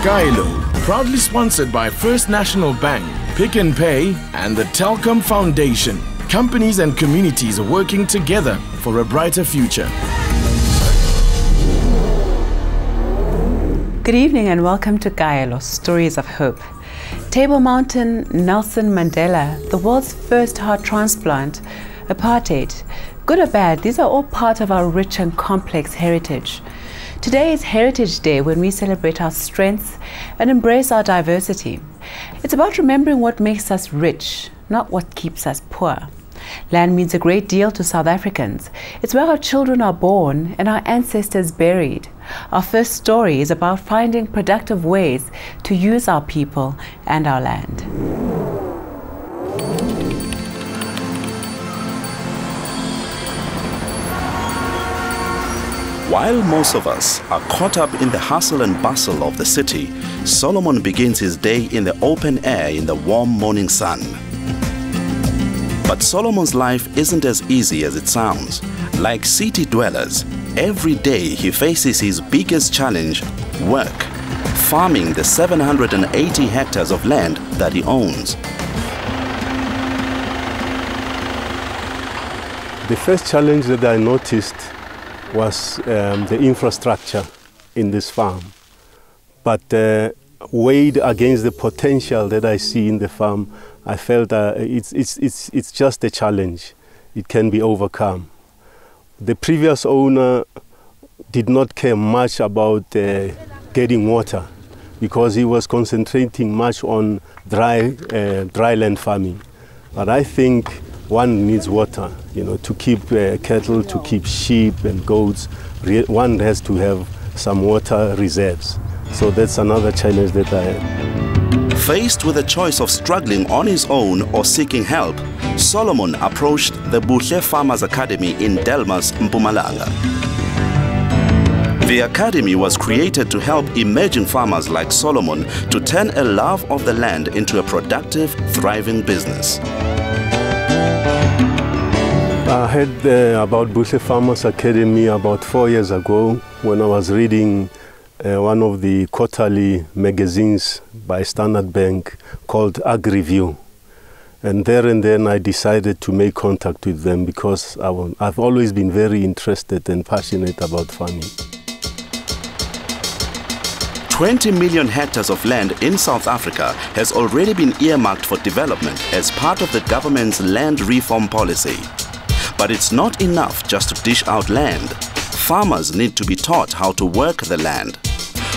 Kaelo, proudly sponsored by First National Bank, Pick n Pay and the Telkom Foundation. Companies and communities are working together for a brighter future. Good evening and welcome to Kaelo, Stories of Hope. Table Mountain, Nelson Mandela, the world's first heart transplant, apartheid, good or bad, these are all part of our rich and complex heritage. Today is Heritage Day, when we celebrate our strengths and embrace our diversity. It's about remembering what makes us rich, not what keeps us poor. Land means a great deal to South Africans. It's where our children are born and our ancestors buried. Our first story is about finding productive ways to use our people and our land. While most of us are caught up in the hustle and bustle of the city, Solomon begins his day in the open air in the warm morning sun. But Solomon's life isn't as easy as it sounds. Like city dwellers, every day he faces his biggest challenge, work, farming the 780 hectares of land that he owns. The first challenge that I noticed was the infrastructure in this farm. But weighed against the potential that I see in the farm, I felt it's just a challenge. It can be overcome. The previous owner did not care much about getting water because he was concentrating much on dry land farming. But I think one needs water, to keep cattle, to keep sheep and goats. One has to have some water reserves. So that's another challenge that I have. Faced with a choice of struggling on his own or seeking help, Solomon approached the Bushveld Farmers Academy in Delmas, Mpumalanga. The academy was created to help emerging farmers like Solomon to turn a love of the land into a productive, thriving business. I heard about Bushveld Farmers Academy about 4 years ago when I was reading one of the quarterly magazines by Standard Bank called AgriView. And there and then I decided to make contact with them because I've always been very interested and passionate about farming. 20 million hectares of land in South Africa has already been earmarked for development as part of the government's land reform policy. But it's not enough just to dish out land. Farmers need to be taught how to work the land.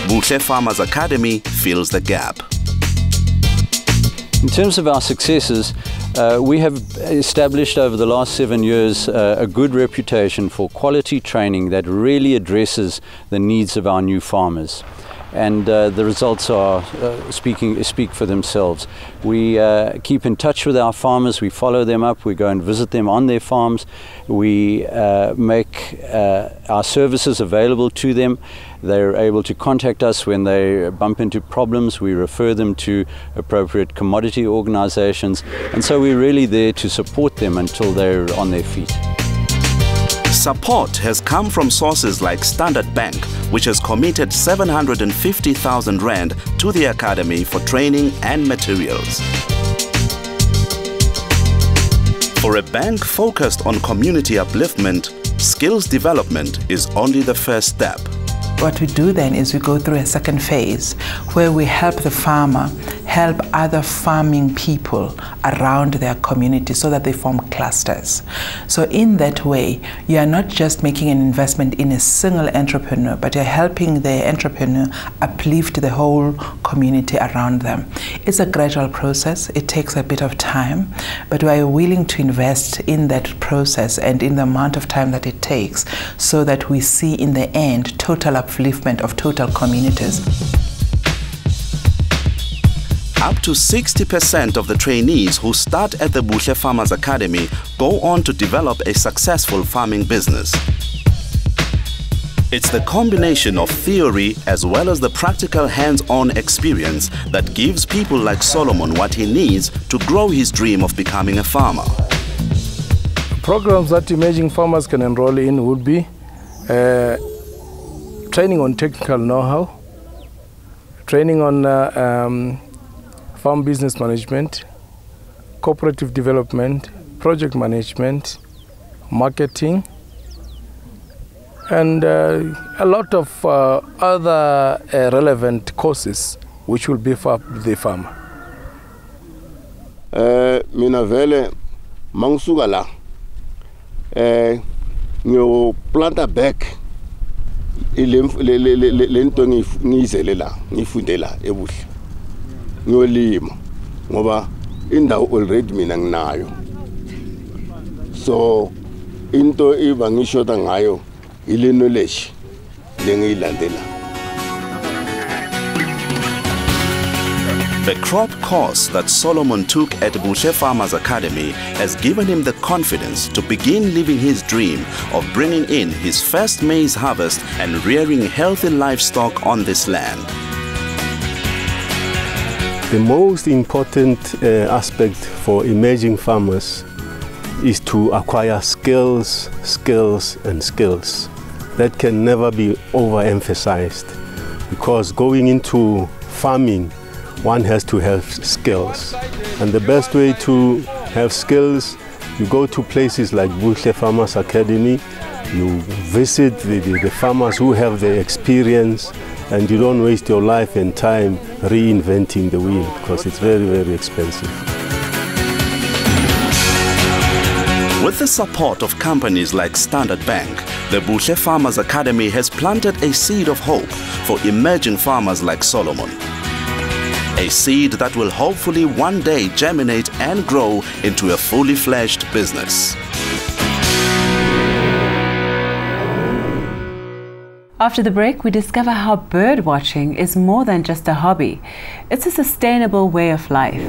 Bushveld Farmers Academy fills the gap. In terms of our successes, we have established over the last 7 years a good reputation for quality training that really addresses the needs of our new farmers. And the results are speak for themselves. We keep in touch with our farmers, we follow them up, we go and visit them on their farms, we make our services available to them. They're able to contact us when they bump into problems. We refer them to appropriate commodity organizations, and so we're really there to support them until they're on their feet. Support has come from sources like Standard Bank, which has committed 750,000 rand to the academy for training and materials. For a bank focused on community upliftment, skills development is only the first step. What we do then is we go through a second phase where we help the farmer help other farming people around their community so that they form clusters. So in that way, you are not just making an investment in a single entrepreneur, but you're helping the entrepreneur uplift the whole community around them. It's a gradual process. It takes a bit of time, but we are willing to invest in that process and in the amount of time that it takes so that we see in the end total upliftment of total communities. Up to 60% of the trainees who start at the Bushveld Farmers Academy go on to develop a successful farming business. It's the combination of theory as well as the practical hands-on experience that gives people like Solomon what he needs to grow his dream of becoming a farmer. Programs that emerging farmers can enroll in would be training on technical know-how, training on farm business management, cooperative development, project management, marketing, and a lot of other relevant courses which will be for the farmer. Mina vele mangisuka la ngiyoplanta back le nto ngiyizele la ngifunde la ebuhle ngiyolima ngoba indawo already mina nginayo, so into iba ngishoda ngayo ile knowledge lengiyilandela. The crop course that Solomon took at Bushe Farmers Academy has given him the confidence to begin living his dream of bringing in his first maize harvest and rearing healthy livestock on this land. The most important aspect for emerging farmers is to acquire skills, and skills. That can never be overemphasized, because going into farming, one has to have skills. And the best way to have skills, you go to places like Bushe Farmers Academy, you visit the farmers who have the experience, and you don't waste your life and time reinventing the wheel, because it's very, very expensive. With the support of companies like Standard Bank, the Bushe Farmers Academy has planted a seed of hope for emerging farmers like Solomon. A seed that will hopefully one day germinate and grow into a fully fledged business. After the break, we discover how bird watching is more than just a hobby. It's a sustainable way of life.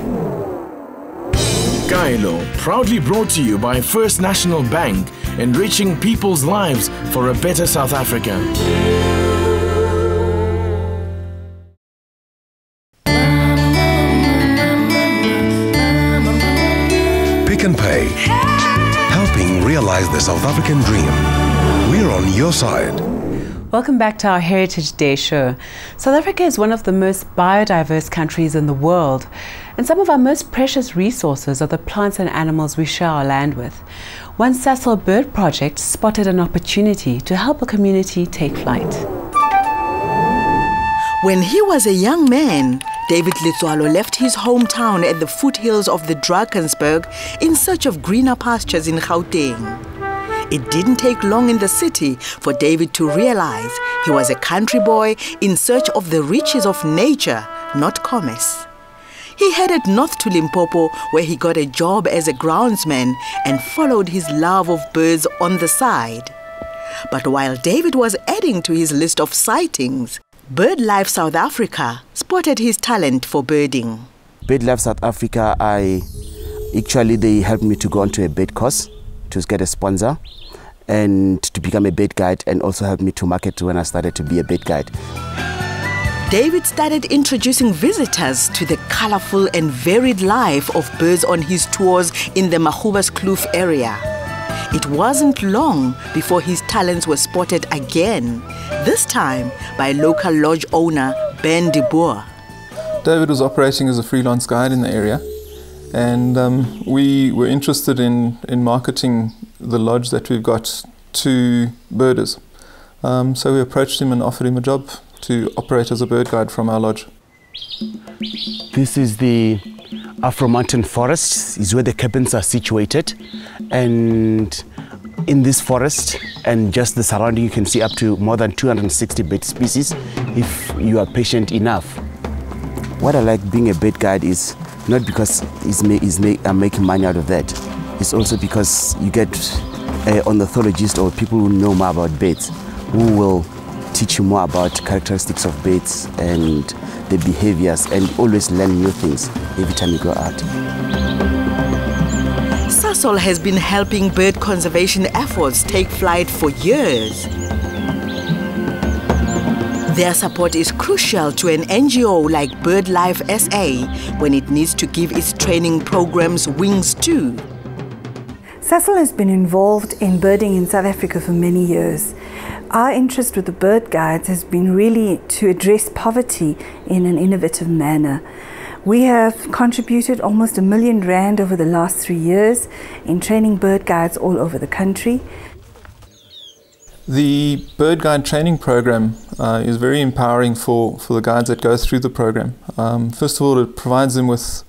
Kaelo, proudly brought to you by First National Bank, enriching people's lives for a better South Africa. Pick and Pay, helping realize the South African dream. We're on your side. Welcome back to our Heritage Day show. South Africa is one of the most biodiverse countries in the world, and some of our most precious resources are the plants and animals we share our land with. One Sasol bird project spotted an opportunity to help a community take flight. When he was a young man, David Litswalo left his hometown at the foothills of the Drakensberg in search of greener pastures in Gauteng. It didn't take long in the city for David to realize he was a country boy in search of the riches of nature, not commerce. He headed north to Limpopo, where he got a job as a groundsman and followed his love of birds on the side. But while David was adding to his list of sightings, BirdLife South Africa spotted his talent for birding. BirdLife South Africa, they helped me to go onto a bird course, to get a sponsor, and to become a bird guide, and also helped me to market when I started to be a bird guide. David started introducing visitors to the colorful and varied life of birds on his tours in the Magoebaskloof area. It wasn't long before his talents were spotted again, this time by local lodge owner Ben de Boer. David was operating as a freelance guide in the area, and we were interested in marketing the lodge that we've got to birders. So we approached him and offered him a job to operate as a bird guide from our lodge. This is the Afro Mountain Forest, is where the cabins are situated, and in this forest and just the surrounding you can see up to more than 260 bird species if you are patient enough. What I like being a bird guide is not because I'm making money out of that. It's also because you get ornithologists or people who know more about birds who will teach you more about characteristics of birds and the behaviors, and always learn new things every time you go out. Sasol has been helping bird conservation efforts take flight for years. Their support is crucial to an NGO like BirdLife SA when it needs to give its training programs wings too. Sasol has been involved in birding in South Africa for many years. Our interest with the bird guides has been really to address poverty in an innovative manner. We have contributed almost R1 million over the last 3 years in training bird guides all over the country. The bird guide training program is very empowering for the guides that go through the program. First of all, it provides them with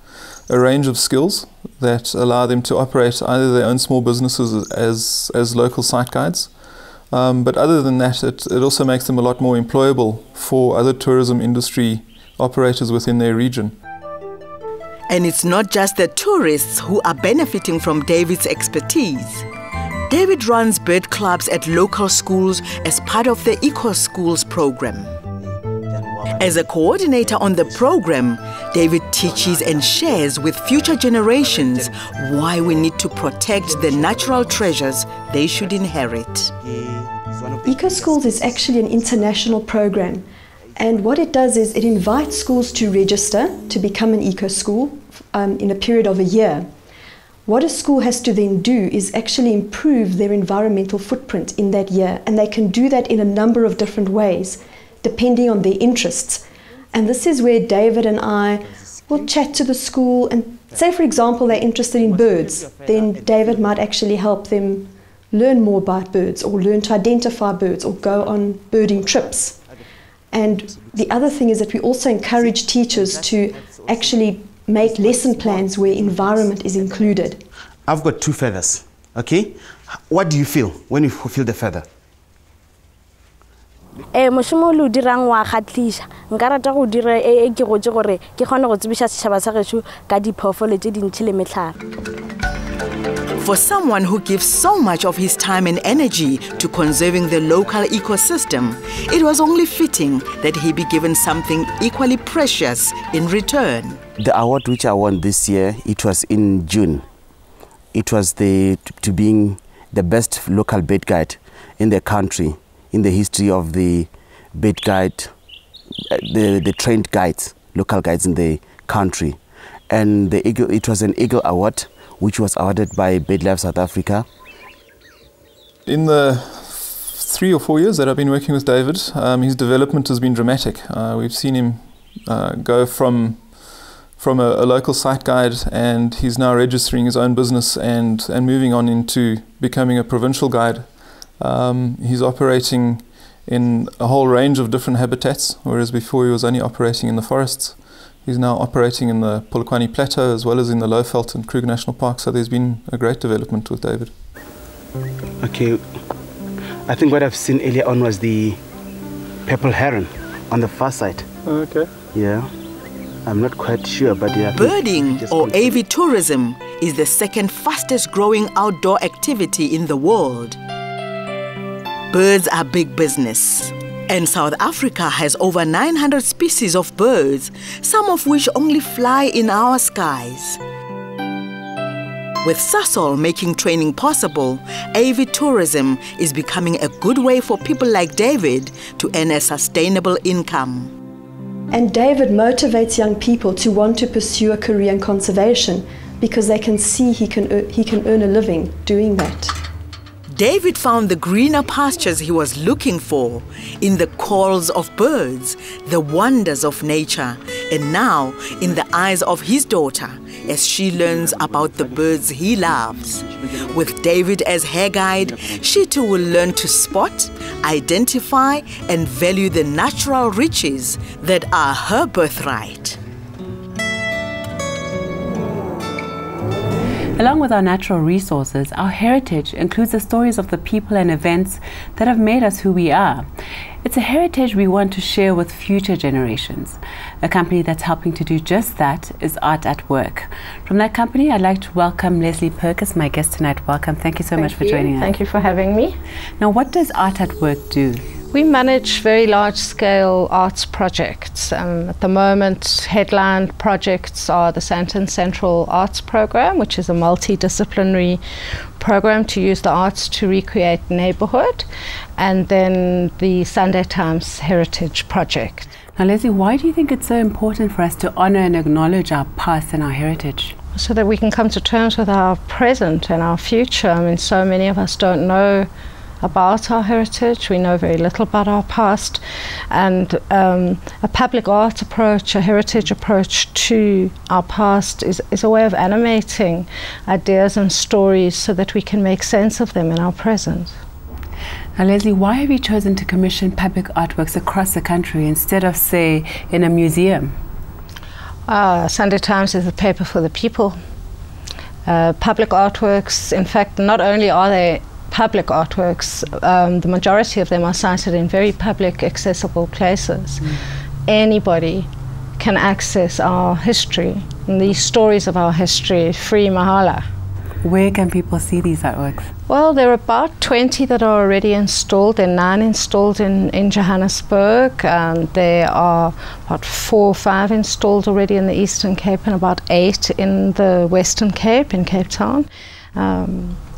a range of skills that allow them to operate either their own small businesses as local site guides. But other than that, it also makes them a lot more employable for other tourism industry operators within their region. And it's not just the tourists who are benefiting from David's expertise. David runs bird clubs at local schools as part of the Eco Schools program. As a coordinator on the program, David teaches and shares with future generations why we need to protect the natural treasures they should inherit. Eco Schools is actually an international program, and what it does is it invites schools to register to become an eco school in a period of a year. What a school has to then do is actually improve their environmental footprint in that year, and they can do that in a number of different ways depending on their interests. And this is where David and I will chat to the school and say, for example, they're interested in birds, then David might actually help them learn more about birds or learn to identify birds or go on birding trips. And the other thing is that we also encourage teachers to actually make lesson plans where environment is included. I've got 2 feathers, okay? What do you feel when you feel the feather? Mošomo lo dirang wa khatlisha nka rata go dira ke gotse gore ke kgone go tsebisha setšhaba sa gešo ka diphoofolo tse dintšhi le metlhare. For someone who gives so much of his time and energy to conserving the local ecosystem, it was only fitting that he be given something equally precious in return. The award which I won this year, it was in June. It was to being the best local bird guide in the country, in the history of the bird guide, the trained guides, local guides in the country. And it was an Eagle Award, which was awarded by BirdLife South Africa. In the 3 or 4 years that I've been working with David, his development has been dramatic. We've seen him go from a local site guide, and he's now registering his own business and moving on into becoming a provincial guide. He's operating in a whole range of different habitats, whereas before he was only operating in the forests. He's now operating in the Polokwane Plateau as well as in the Lowveld and Kruger National Park, so there's been a great development with David. Okay, I think what I've seen earlier on was the purple heron on the far side. Okay. Yeah, I'm not quite sure, but yeah. Birding or avitourism is the second fastest growing outdoor activity in the world. Birds are big business, and South Africa has over 900 species of birds, some of which only fly in our skies. With Sasol making training possible, avitourism is becoming a good way for people like David to earn a sustainable income. And David motivates young people to want to pursue a career in conservation because they can see he can earn a living doing that. David found the greener pastures he was looking for in the calls of birds, the wonders of nature, and now in the eyes of his daughter as she learns about the birds he loves. With David as her guide, she too will learn to spot, identify, and value the natural riches that are her birthright. Along with our natural resources, our heritage includes the stories of the people and events that have made us who we are. It's a heritage we want to share with future generations. A company that's helping to do just that is Art at Work. From that company, I'd like to welcome Leslie Perkins, my guest tonight. Welcome. Thank you so much for joining us. Thank you for having me. Now, what does Art at Work do? We manage very large-scale arts projects. At the moment, headline projects are the Sandton Central Arts Program, which is a multidisciplinary program to use the arts to recreate neighborhood, and then the Sunday Times Heritage Project. Now, Leslie, why do you think it's so important for us to honor and acknowledge our past and our heritage? So that we can come to terms with our present and our future. I mean, so many of us don't know about our heritage. We know very little about our past, and a public art approach, a heritage approach to our past is a way of animating ideas and stories so that we can make sense of them in our present. Now, Leslie, why have you chosen to commission public artworks across the country instead of, say, in a museum? Sunday Times is a paper for the people. Public artworks, in fact, not only are they public artworks, the majority of them are cited in very public, accessible places. Anybody can access our history and these stories of our history free mahala. Where can people see these artworks? Well, there are about 20 that are already installed. There are 9 installed in Johannesburg, and there are about 4 or 5 installed already in the Eastern Cape and about 8 in the Western Cape, in Cape Town.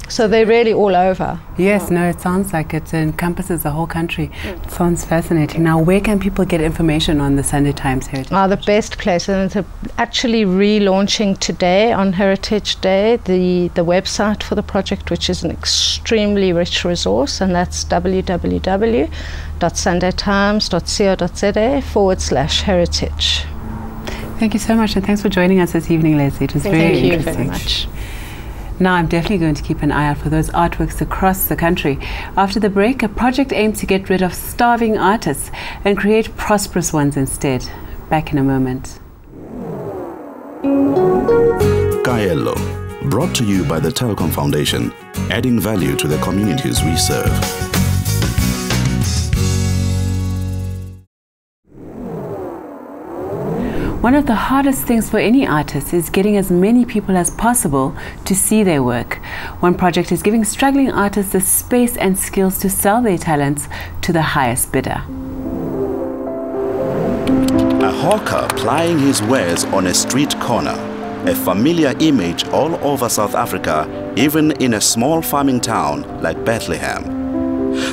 So they're really all over. Yes, no, it sounds like it encompasses the whole country. It sounds fascinating. Now, where can people get information on the Sunday Times Heritage? The best place, and it's actually relaunching today on Heritage Day, the website for the project, which is an extremely rich resource, and that's www.sundaytimes.co.za/heritage. Thank you so much, and thanks for joining us this evening, Leslie. It was very interesting. Thank you very much. Now, I'm definitely going to keep an eye out for those artworks across the country. After the break, a project aims to get rid of starving artists and create prosperous ones instead. Back in a moment. Kaelo, brought to you by the Telkom Foundation, adding value to the communities we serve. One of the hardest things for any artist is getting as many people as possible to see their work. One project is giving struggling artists the space and skills to sell their talents to the highest bidder. A hawker plying his wares on a street corner, a familiar image all over South Africa, even in a small farming town like Bethlehem.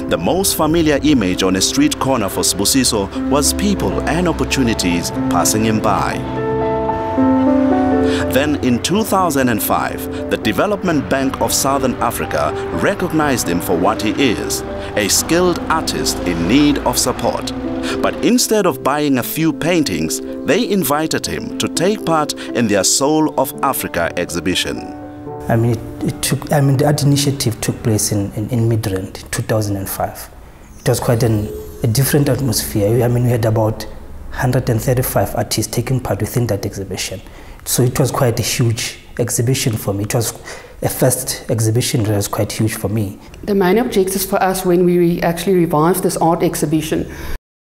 The most familiar image on a street corner for Sibusiso was people and opportunities passing him by. Then in 2005, the Development Bank of Southern Africa recognized him for what he is, a skilled artist in need of support. But instead of buying a few paintings, they invited him to take part in their Soul of Africa exhibition. The art initiative took place in Midrand in 2005. It was quite a different atmosphere. We had about 135 artists taking part within that exhibition. So it was quite a huge exhibition for me. It was a first exhibition that was quite huge for me. The main objectives for us when we actually revived this art exhibition